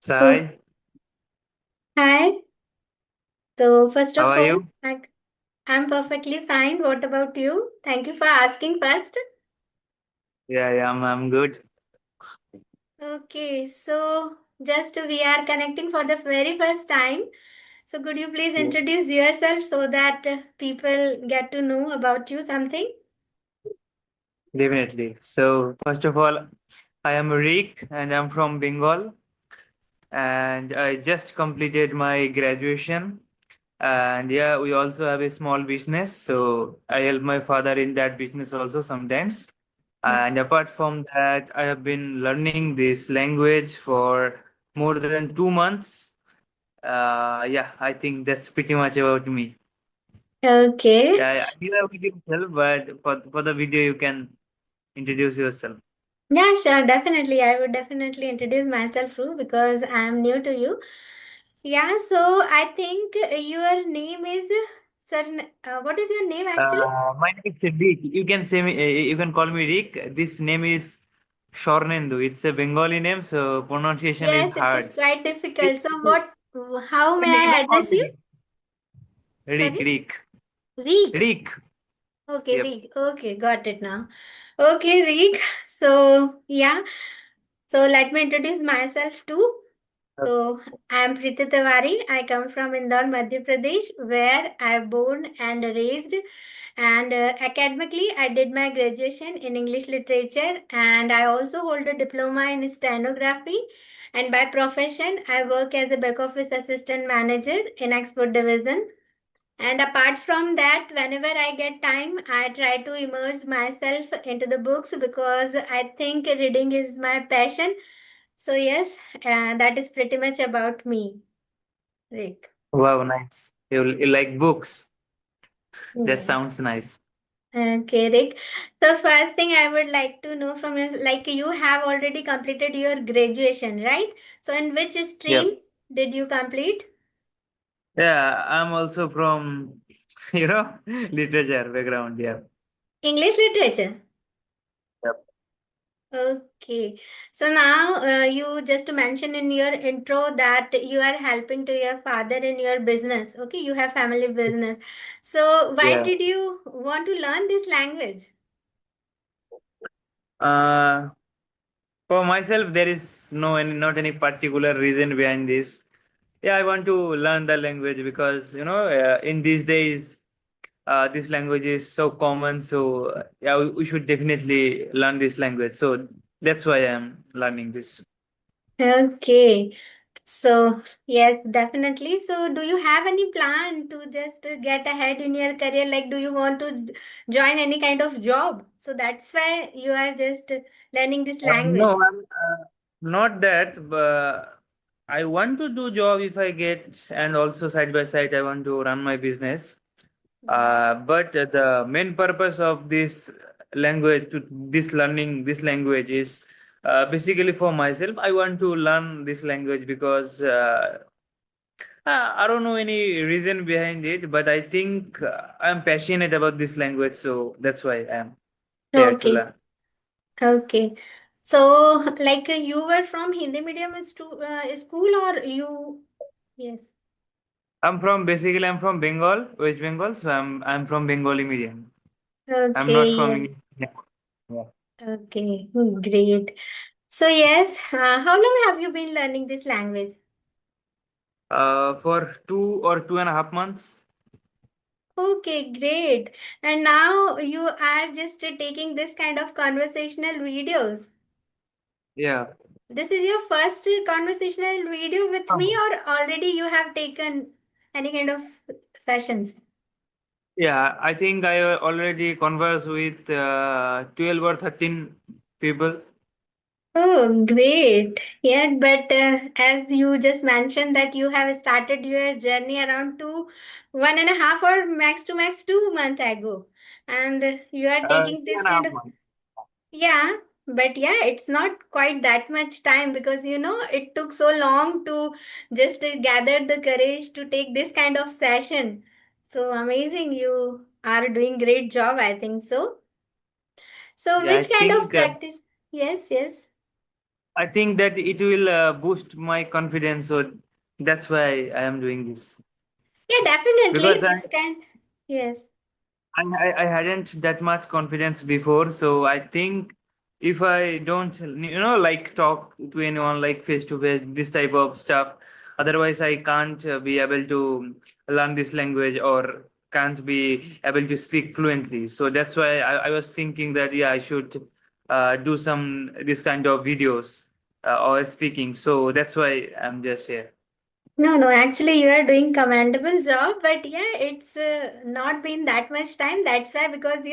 So, Sai, hi. So, first how of are all, you? I'm perfectly fine. What about you? Thank you for asking first. Yeah, I'm good. Okay, so just we are connecting for the very first time. So, could you please Yeah. introduce yourself so that people get to know about you something? Definitely. So, first of all, I am Rick and I'm from Bengal and I just completed my graduation. And yeah, we also have a small business. So, I help my father in that business also sometimes. And apart from that, I have been learning this language for more than 2 months. Yeah, I think that's pretty much about me. Okay. Yeah, I do have video yourself, but for the video you can introduce yourself. Yeah, sure. Definitely. I would definitely introduce myself too because I'm new to you. Yeah, so I think your name is Sir. What is your name actually? My name is Rick. You can say me. You can call me Rick. This name is Shornendu. It's a Bengali name, so pronunciation is Yes, it is hard. quite You difficult. So how may can I call address me you? Rick. Rick, Sorry? Rick, Reek. Rick. Okay, Yep. Reek. Okay, got it now. Okay, Reek. So, yeah. So let me introduce myself too. So I am Preeti Tiwari. I come from Indore, Madhya Pradesh, where I am born and raised. And academically, I did my graduation in English literature, and I also hold a diploma in stenography. And by profession, I work as a back office assistant manager in export division. And apart from that, whenever I get time, I try to immerse myself into the books because I think reading is my passion. So, yes, that is pretty much about me, Rick. Wow, nice. You like books? That Yeah. sounds nice. Okay, Rick. So, first thing I would like to know from you, like you have already completed your graduation, right? So, in which Yep. stream did you complete? Yeah, I'm also from literature background. Yeah. English literature. Yep. Okay. So now you just mentioned in your intro that you are helping to your father in your business. Okay, you have family business. So why Yeah. did you want to learn this language? Uh, for myself, there is not any particular reason behind this. Yeah, I want to learn the language because in these days, this language is so common. So yeah, we should definitely learn this language. So that's why I'm learning this. Okay. So yes, definitely. So do you have any plan to just get ahead in your career? Like, do you want to join any kind of job? So that's why you are just learning this No, language. I'm not that, but I want to do job if I get, and also side by side, I want to run my business. But the main purpose of this language, to this learning this language is basically for myself. I want to learn this language because I don't know any reason behind it, but I think I'm passionate about this language, so that's why I'm here to Okay. learn. Okay. So, like you were from Hindi medium school or you? Yes. I'm from Bengal, West Bengal, so I'm from Bengali medium. I'm Okay. not from Yeah. English. Yeah. Okay. Great. So, yes, how long have you been learning this language? For 2 or 2.5 months. Okay, great. And now you are just taking this kind of conversational videos. Yeah. This is your first conversational video with me, or already you have taken any kind of sessions? Yeah, I think I already conversed with 12 or 13 people. Oh, great. Yeah, but as you just mentioned that you have started your journey around 1.5 or max to max 2 months ago. And you are taking Two this and a kind half of, months. yeah, but yeah, it's not quite that much time because it took so long to just gather the courage to take this kind of session. So amazing. You are doing great job, I think so. So Yeah, I which kind of think practice? Yes, yes. I think that it will boost my confidence. So that's why I am doing this. Yeah, definitely. Because This can, yes. I hadn't that much confidence before. So I think if I don't, like talk to anyone like face to face, this type of stuff, otherwise I can't be able to learn this language or can't be able to speak fluently. So that's why I was thinking that, yeah, I should do some this kind of videos or speaking. So that's why I'm just here. No, no, actually, you are doing commendable job, but yeah, it's not been that much time. That's why, because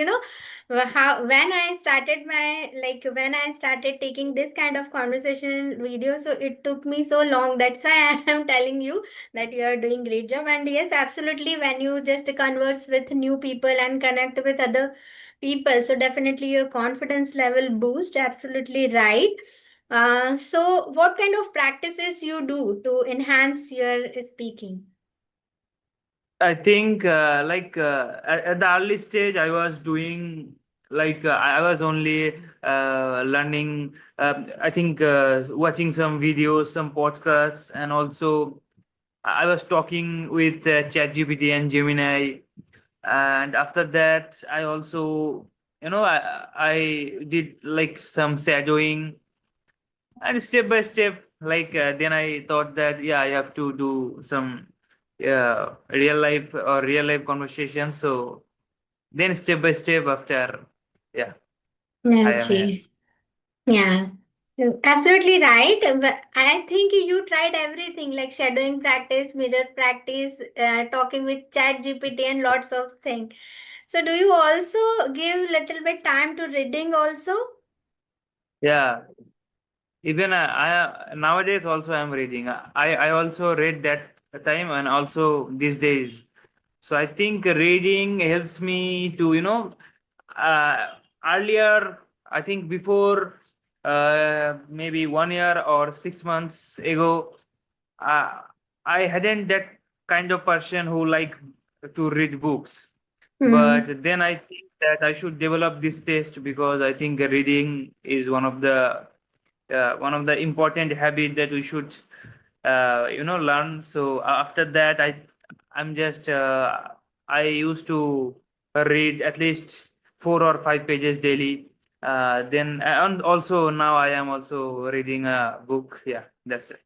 how when I started my like when I started taking this kind of conversation video, so it took me so long. That's why I am telling you that you are doing great job. And yes, absolutely, when you just converse with new people and connect with other people, so definitely your confidence level boost. Absolutely right. So what kind of practices you do to enhance your speaking? I think at the early stage, I was doing I was only learning. I think watching some videos, some podcasts, and also I was talking with ChatGPT and Gemini. And after that, I also, I did like some shadowing, and step by step, then I thought that, yeah, I have to do some real life conversations. So then step by step after, yeah, I am here. Okay. Yeah. Absolutely right. But I think you tried everything like shadowing practice, mirror practice, talking with chat GPT and lots of things. So do you also give little bit time to reading also? Yeah, even nowadays also I'm reading. I also read that time and also these days. So I think reading helps me to, uh, earlier, I think before maybe 1 year or 6 months ago, uh, I hadn't that kind of person who like to read books. Hmm. But then I think that I should develop this taste because I think reading is one of the important habit that we should learn. So after that, I'm just I used to read at least 4 or 5 pages daily. Then and also now I am also reading a book. Yeah, that's it.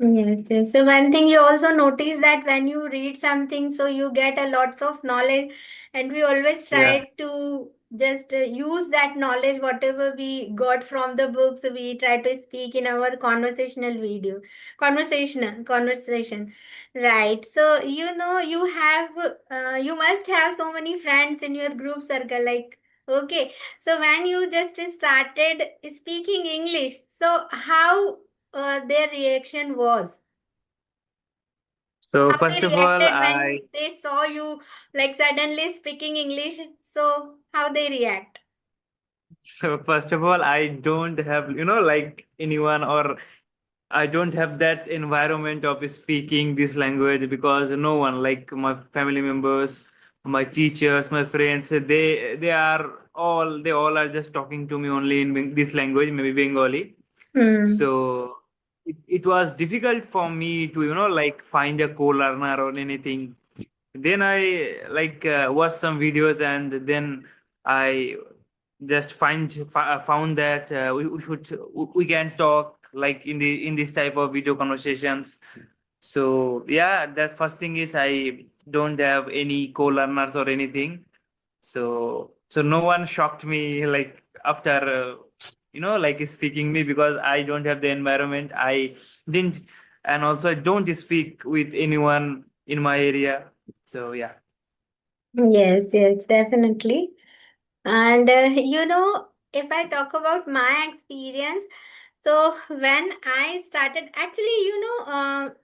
Yes, yes. So one thing you also notice that when you read something, so you get a lots of knowledge, and we always Yeah. try to just use that knowledge, whatever we got from the books, we try to speak in our conversation. Right. So you must have so many friends in your group circle. Like, okay. So when you just started speaking English, so how their reaction was, So how first they of all, reacted when they saw you like suddenly speaking English, so how they react. I don't have like anyone, or I don't have that environment of speaking this language because no one, like my family members, my teachers, my friends, they all are just talking to me only in this language, maybe Bengali. Hmm. So it was difficult for me to like find a co-learner or anything. Then I watched some videos, and then I just found that we can talk like in this type of video conversations. So yeah, that first thing is I don't have any co-learners or anything. So no one shocked me like after like speaking me, because I don't have the environment. I didn't, and also I don't speak with anyone in my area. So yeah. Yes, yes, definitely. And if I talk about my experience, so when I started, actually,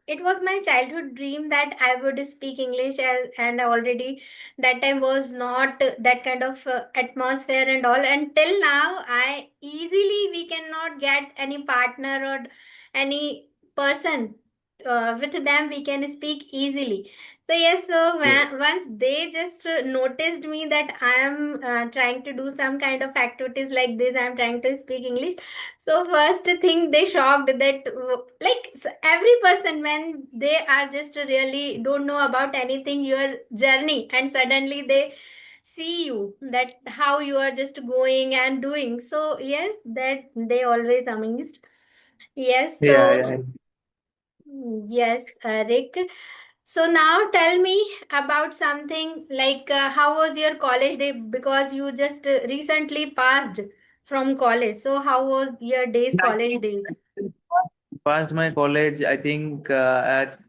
it was my childhood dream that I would speak English, and already that time was not that kind of atmosphere and all. Until now, I easily we cannot get any partner or any person. with them we can speak easily. So yes, so Yeah. once they just noticed me that I am trying to do some kind of activities like this, I am trying to speak English. So first thing they shocked that like every person when they are just really don't know about anything your journey, and suddenly they see you that how you are just going and doing. So yes, that they always amazed. Yes, Yeah, so yeah. yes, Rick. So now tell me about something like how was your college day, because you just recently passed from college. So how was your days, I college think days? I passed my college, I think, at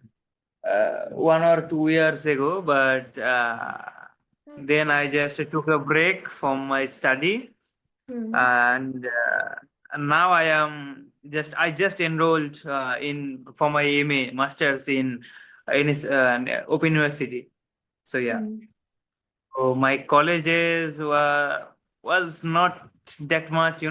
1 or 2 years ago, but then I Okay. just took a break from my study, Hmm. and now I just enrolled in for my MA masters in an Open University. So yeah. Hmm. So my college days was not that much,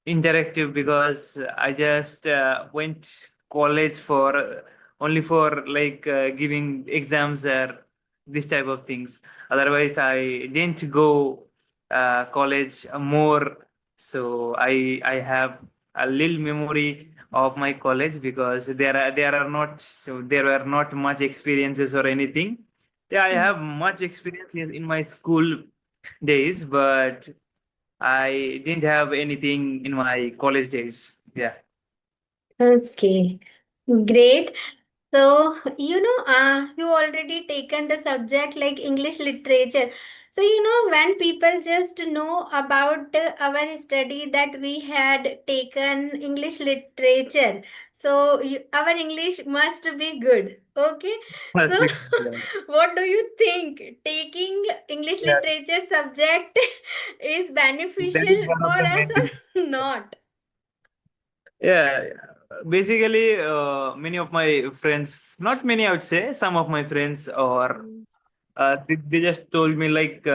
interactive, because I just went college for only for like giving exams or this type of things. Otherwise, I didn't go college more. So I have a little memory of my college, because there were not much experiences or anything. Yeah, I Hmm. have much experience in my school days, but I didn't have anything in my college days. Yeah. Okay, great. So, you already taken the subject like English literature. So, when people just know about our study that we had taken English literature, so our English must be good. Okay. So, Must be. Yeah. what do you think? Taking English Yeah, literature subject is that is beneficial one for of the us main things. or not? Yeah, basically, many of my friends, not many, I would say, some of my friends, or Mm. they just told me like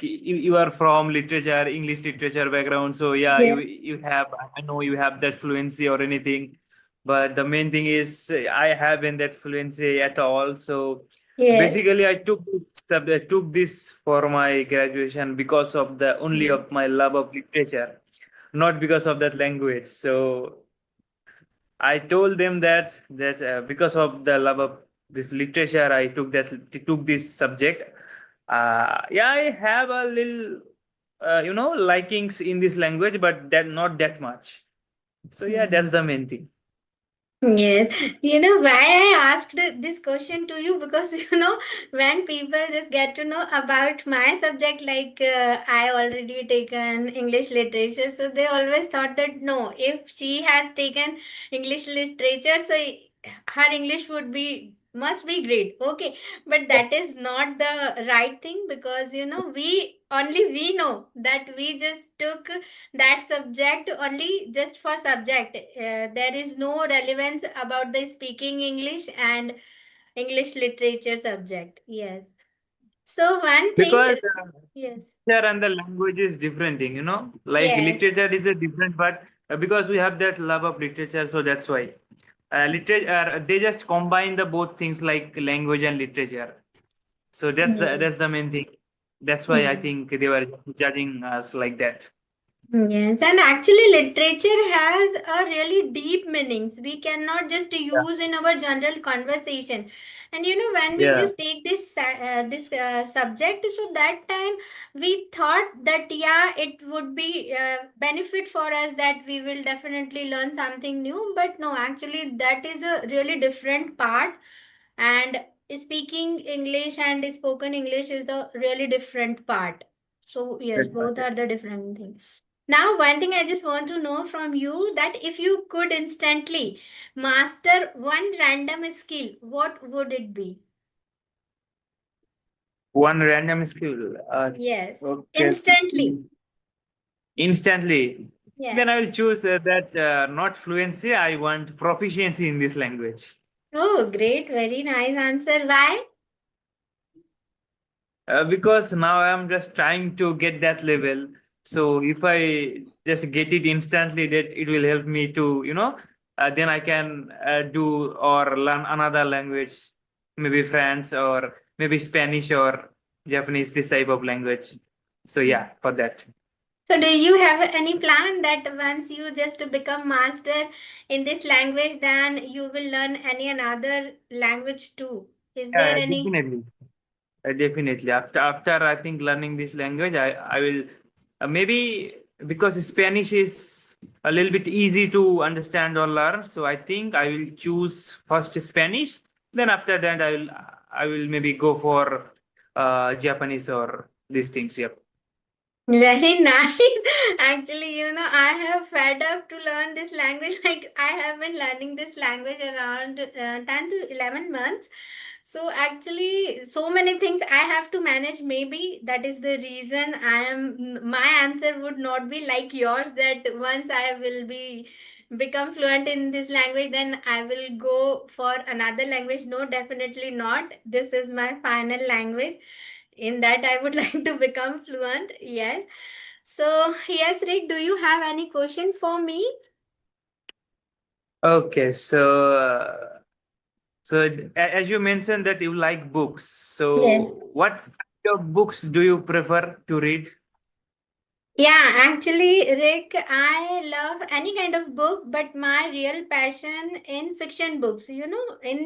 you are from literature, English literature background, so yeah, Yeah. you have, I know you have that fluency or anything, but the main thing is I haven't that fluency at all. So Yes. basically, I took this for my graduation because of the only Mm. of my love of literature, not because of that language. So I told them that because of the love of this literature, I took this subject. Yeah, I have a little, likings in this language, but that not that much. So yeah, that's Mm. the main thing. Yes, you know why I asked this question to you, because when people just get to know about my subject, like I already taken English literature, so they always thought that no, if she has taken English literature, so her English would be must be great. Okay, but that is not the right thing, because we know that we just took that subject only just for subject. There is no relevance about the speaking English and English literature subject. Yes. So one thing. Because Yes. literature and the language is different thing, like Yes. literature is a different, but because we have that love of literature, so that's why literature they just combine the both things like language and literature. So that's Yes. the main thing. That's why I Hmm. think they were judging us like that. Yes, and actually, literature has a really deep meanings. We cannot just Yeah. use in our general conversation. And when we Yeah. just take this subject, so that time we thought that yeah, it would be benefit for us, that we will definitely learn something new. But no, actually, that is a really different part. And speaking English and spoken English is the really different part. So yes, That's both right. are the different things. Now, one thing I just want to know from you, that if you could instantly master one random skill, what would it be? One random skill. Yes, Okay. instantly. Instantly. Then Yes. I will choose that not fluency. I want proficiency in this language. Oh, great. Very nice answer. Why? Because now I'm just trying to get that level. So if I just get it instantly, that it will help me to, then I can do or learn another language, maybe French or maybe Spanish or Japanese, this type of language. So yeah, for that. So, do you have any plan that once you just become master in this language, then you will learn any another language too? Is there any? Definitely. Definitely. After I think learning this language, I will maybe because Spanish is a little bit easy to understand or learn. So I think I will choose first Spanish. Then after that, I will maybe go for Japanese or these things. Yep. Very nice. Actually, I have fed up to learn this language. Like, I have been learning this language around 10 to 11 months. So, actually, so many things I have to manage. Maybe that is the reason my answer would not be like yours, that once I will be become fluent in this language, then I will go for another language. No, definitely not. This is my final language. In that, I would like to become fluent. Yes. So, yes, Rick, do you have any question for me? Okay. So as you mentioned that you like books, Yes. so what kind of books do you prefer to read? Yeah, actually, Rick, I love any kind of book, but my real passion in fiction books. In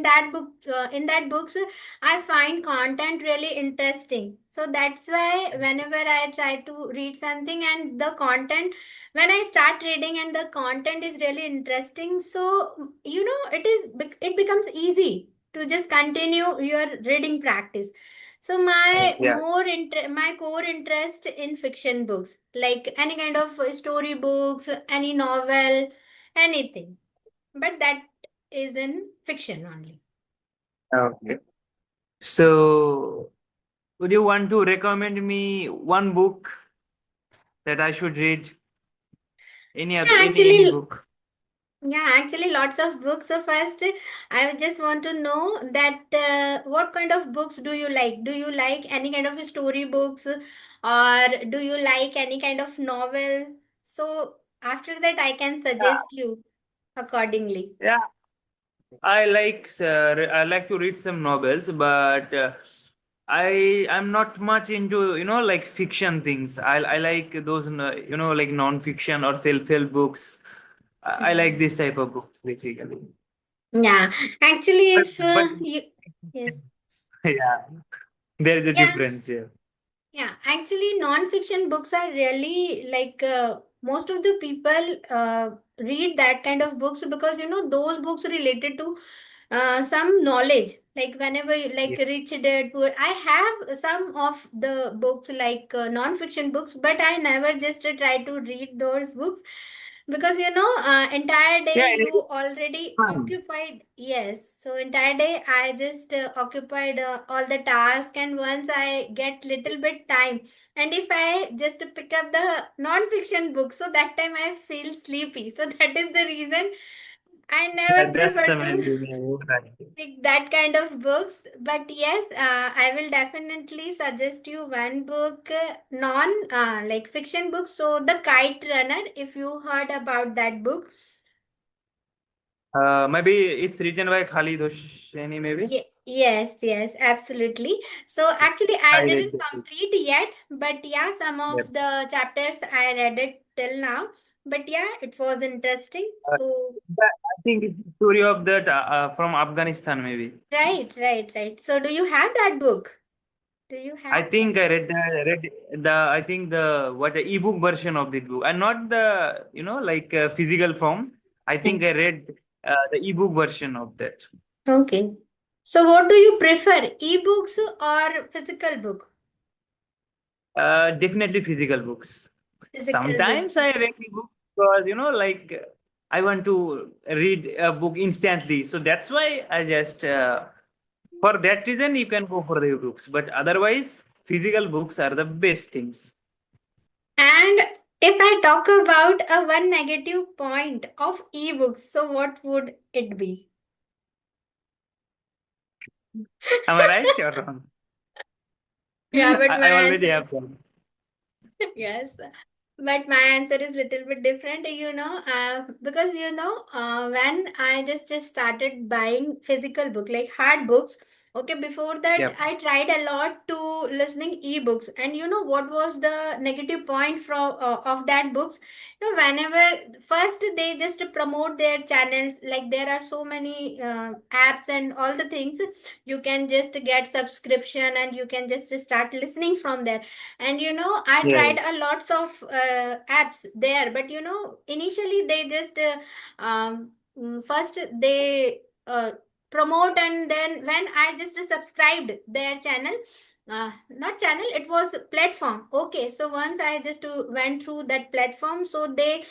that books, I find content really interesting. So that's why whenever I try to read something and the content, when I start reading and the content is really interesting, so it becomes easy to just continue your reading practice. So Yeah. my core interest in fiction books, like any kind of story books, any novel, anything. But that is in fiction only. Okay. So would you want to recommend me one book that I should read? Any other Yeah, any actually, book? lots of books. So first, I would just want to know that what kind of books do you like? Do you like any kind of story books, or do you like any kind of novel? So after that, I can suggest you accordingly. Yeah, I like to read some novels, but I'm not much into like fiction things. I like those like non-fiction or self-help books. I like this type of books basically. Yeah, actually, But if but you, yes, yeah, there is a yeah, difference here. yeah, actually, non-fiction books are really like most of the people read that kind of books because those books related to some knowledge. Like whenever, like Yeah, Rich Dad Poor, I have some of the books like non-fiction books, but I never just try to read those books because entire yeah, day it you is already fun. occupied. Yes, so entire day I just occupied all the task, and once I get little bit time, and if I just pick up the non-fiction book, so that time I feel sleepy. So that is the reason I Yeah, never that's prefer the to main reason. You're right. pick that kind of books. But yes, I will definitely suggest you one book, non like fiction book. So The Kite Runner, if you heard about that book. Maybe it's written by Khalid Hosseini, maybe. Yes, yes, absolutely. So actually, I I read didn't the book. complete yet, but yeah, some Yeah. of the chapters I read it till now. But yeah, it was interesting. Uh, So I think it's the story of that from Afghanistan, maybe. right, right, right. So do you have that book? Do you I have that? think I think the what the ebook version of the book, and not the like physical form. I think I read the ebook version of that. Okay. So what do you prefer, ebooks or physical book? Definitely physical books. Physical books. Sometimes I read ebook because like I want to read a book instantly, so that's why I just for that reason you can go for the ebooks. But otherwise, physical books are the best things. And if I talk about a one negative point of ebooks, so what would it be? Am I right or wrong? Yeah, but I my already answer, have them. yes. But my answer is little bit different, because when I just started buying physical book, like hard books. Okay, before that Yep. I tried a lot to listening ebooks, and you know what was the negative point from of that books? Whenever first they just promote their channels, like there are so many apps and all the things, you can just get subscription and you can just start listening from there. And I Yeah. tried a lots of apps there, but initially they just first they promote, and then when I just subscribed their channel, not channel, it was platform. Okay, so once I just went through that platform, so they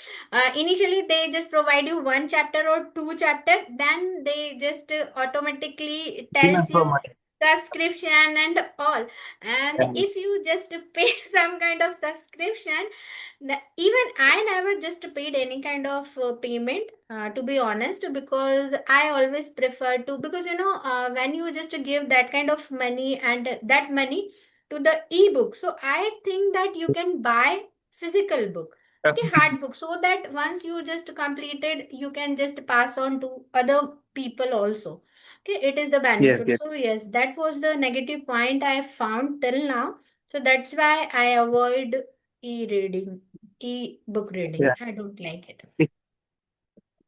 initially they just provide you one chapter or two chapter, then they just automatically Demand tells for you money. subscription and all. And Yeah. if you just pay some kind of subscription, even I never just paid any kind of payment, to be honest, because I always prefer to, because when you just give that kind of money and that money to the ebook, so I think that you can buy physical book, okay, hard book, so that once you just completed, you can just pass on to other people also. Okay, it is the Yes, benefit. yes. So yes, that was the negative point I found till now. So that's why I avoid e-reading, e-book reading. Yeah. I don't like it.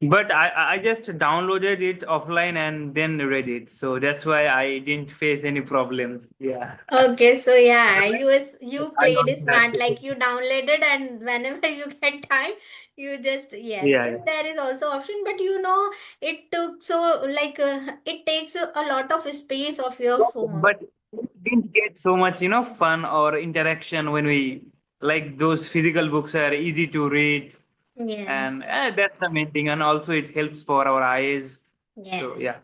But I just downloaded it offline and then read it. So that's why I didn't face any problems. Yeah. Okay, so yeah, Otherwise, you I played also had smart, to. like you downloaded and whenever you get time, you just yes. Yeah, If yeah. there is also option, but it took so like it takes a lot of space of your phone. But we didn't get so much, fun or interaction when we like those physical books are easy to read, Yeah. and that's the main thing. And also it helps for our eyes. So Yes. yeah.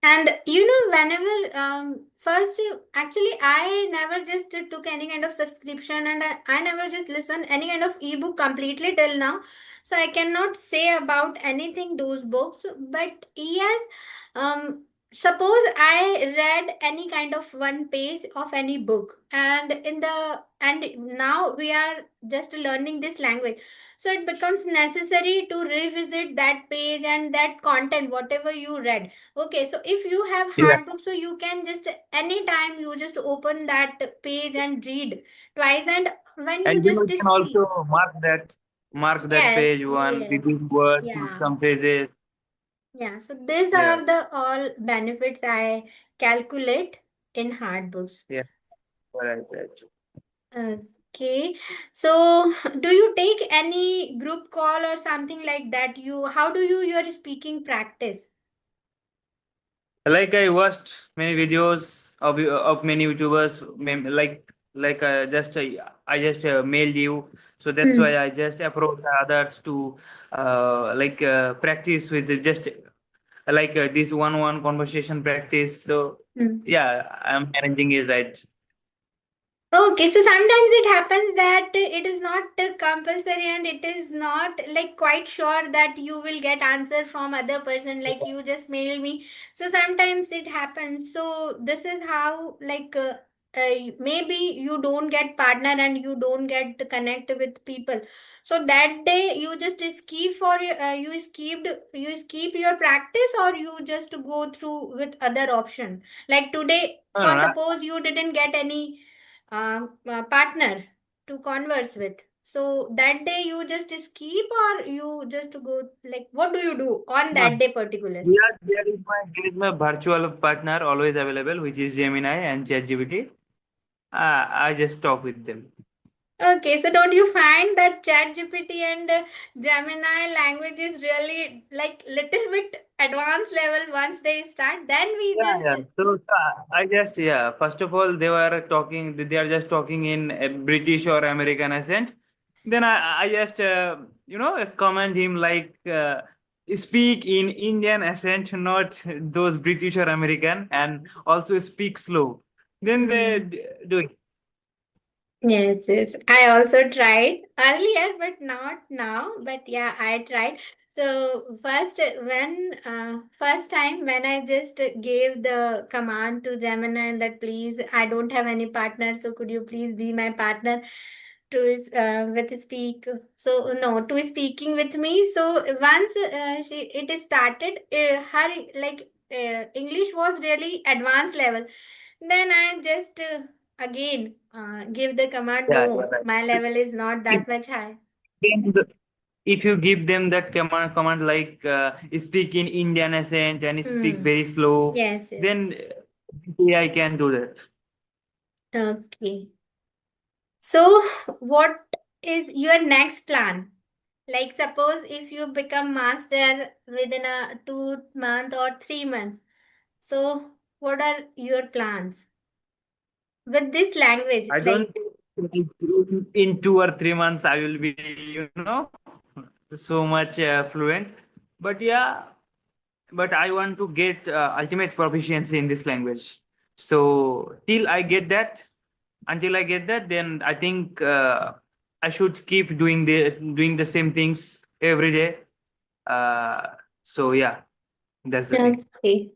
And whenever first actually I never just took any kind of subscription, and I never just listen any kind of ebook completely till now. So I cannot say about anything those books. But yes, suppose I read any kind of one page of any book, and now we are just learning this language. So it becomes necessary to revisit that page and that content, whatever you read. Okay, so if you have Yeah. hard book, so you can just anytime you just open that page and read twice, and when you And just you can see, also mark that yes, page one yes, with these words with yeah, some phrases. yeah. So these Yeah. are the all benefits I calculate in hard books. Yeah. Right, right. Okay, so do you take any group call or something like that? How do you your speaking practice? Like I watched many videos of many YouTubers, just I just mailed you, so that's why Hmm. I just approach others to practice with just this one-on-one conversation practice. So Hmm. yeah, I'm managing it right. Okay, so sometimes it happens that it is not compulsory, and it is not like quite sure that you will get answer from other person, like you just mail me. So sometimes it happens. So this is how maybe you don't get partner and you don't get to connect with people. So that day you just you skip your practice, or you just go through with other option. Like today, No, for no, no. suppose you didn't get any partner to converse with. So that day you just skip, or you just go, like what do you do on No. that day particular? Yeah, there is my virtual partner always available, which is Gemini and ChatGPT. I just talk with them. Okay, so don't you find that ChatGPT and Gemini language is really like little bit advanced level once they start? Then we Yeah, just yeah. So I just, yeah, first of all, they are just talking in a British or American accent. Then I just, command him speak in Indian accent, not those British or American, and also speak slow. Then they Hmm. do it. Yes, yes. I also tried earlier, but not now. But yeah, I tried. So first time when I just gave the command to Gemini that please, I don't have any partner, so could you please be my partner? with speak. So no, to speaking with me. So once she it started, her like English was really advanced level. Then I just again give the command. Yeah, you're No, right. my level is not If that much high. them- if you give them that command like speak in Indian accent and speak Hmm. very slow, Yes. Yes. then AI can do that. Okay. So what is your next plan? Like suppose if you become master within a 2 month or 3 months. So what are your plans with this language? I don't Like, think in 2 or 3 months I will be, so much fluent. But yeah, but I want to get ultimate proficiency in this language. So until I get that, then I think I should keep doing the same things every day. Uh, so yeah, that's the thing. okay.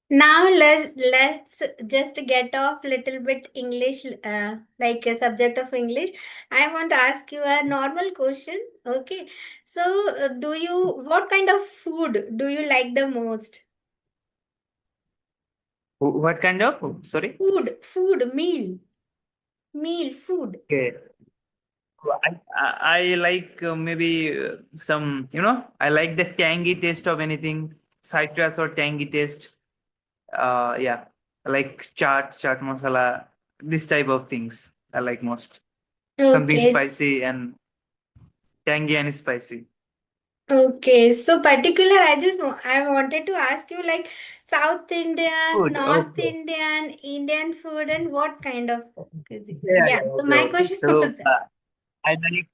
Now let's just get off little bit English, like a subject of English. I want to ask you a normal question. Okay. So do you what kind of food do you like the most? What kind of? Sorry. Food, food. Okay. I like maybe some, I like the tangy taste of anything, citrus or tangy taste. Yeah, I like chaat masala, this type of things I like most. Something Okay. spicy and tangy and spicy. Okay, so particular, I wanted to ask you like South Indian, Food. North Okay. Indian, Indian food, and what kind of cuisine? Yeah, Yeah, yeah, so okay, my okay. question So was that. I like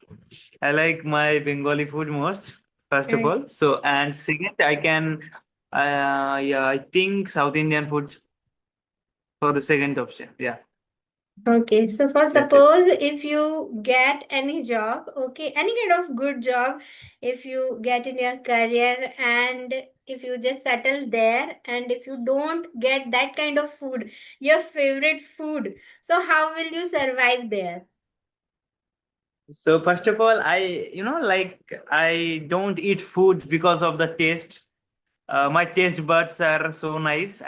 I like my Bengali food most, first of Uh, all. So and second, I can yeah, I think South Indian food for the second option. Yeah, Okay, so for that's it. suppose if you get any job, okay, any kind of good job, if you get in your career and if you just settle there and if you don't get that kind of food, your favorite food, so how will you survive there? So first of all, like I don't eat food because of the taste. My taste buds are so nice.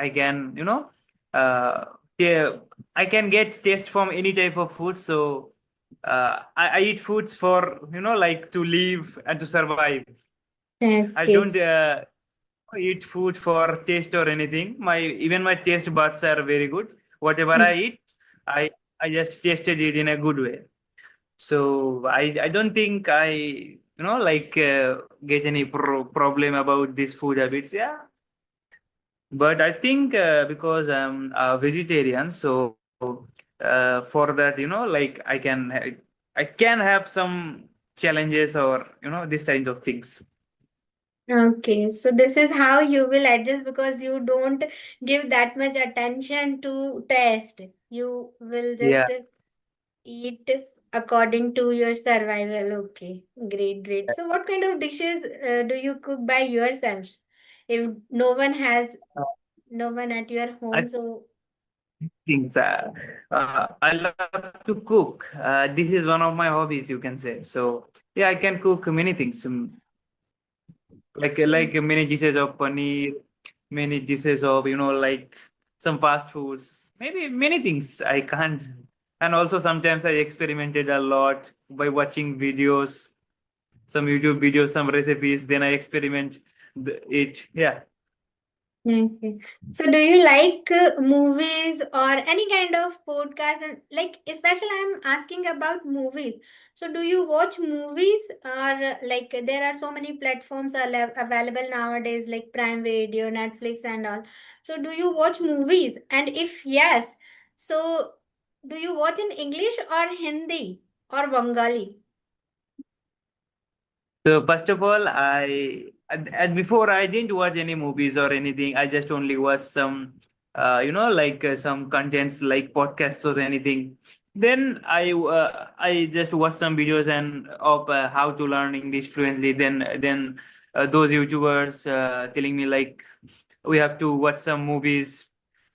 Uh, ta- I can get taste from any type of food. So I eat foods for like to live and to survive. I don't Okay. eat food for taste or anything. My taste buds are very good. Whatever I eat, I I just tasted it in a good way. So I don't think I like get any problem about this food habits. Yeah, but I think because I'm a vegetarian, so for that like I can have some challenges or this kind of things. Okay, so this is how you will adjust because you don't give that much attention to taste. You will Yeah. just eat according to your survival. Okay, great, great. So, what kind of dishes do you cook by yourself? If Uh, no one at your I home, so think I love to cook. This is one of my hobbies, you can say. So yeah, I can cook many things. Like many dishes of paneer, many dishes of like some fast foods, maybe many things I can't. And also sometimes I experimented a lot by watching videos, some YouTube videos, some recipes. Then I experiment it. Yeah. okay. So, do you like movies or any kind of podcast? And like, especially, I'm asking about movies. So, do you watch movies or like there are so many platforms are available nowadays, like Prime Video, Netflix, and all. So, do you watch movies? And if yes, so do you watch in English or Hindi or Bengali? So first of all, and before I didn't watch any movies or anything. I just only watched some, like some contents like podcasts or anything. Then I just watched some videos and of how to learn English fluently. Then those YouTubers telling me like we have to watch some movies,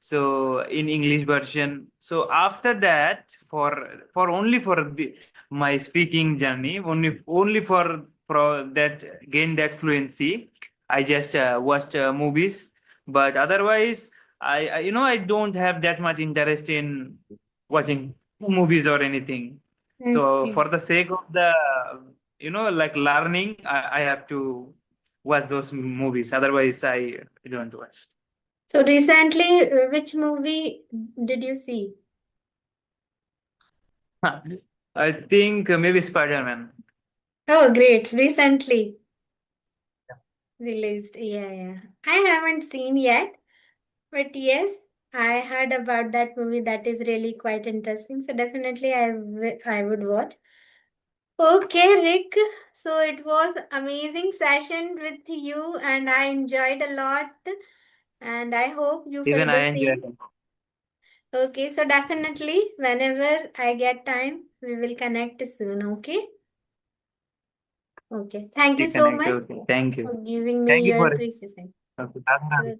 so in English version. So after that, for only for the my speaking journey. Only for that gain that fluency, I just watched movies. But otherwise, I don't have that much interest in watching movies or anything. So Okay. for the sake of the like learning, I have to watch those movies. Otherwise, I don't watch. So recently, which movie did you see? I think maybe Spider-Man. Oh, great. Recently released. Yeah, yeah. I haven't seen yet, but yes, I heard about that movie. That is really quite interesting. So definitely I would watch. Okay, Rick. So it was amazing session with you and I enjoyed a lot and I hope you Even feel I the enjoy same. it. Okay, so definitely whenever I get time, we will connect soon, okay? Okay. Thank you so Reconnect. much Okay. Thank you. for giving me Thank you your for precious time. okay. Good.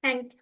Thank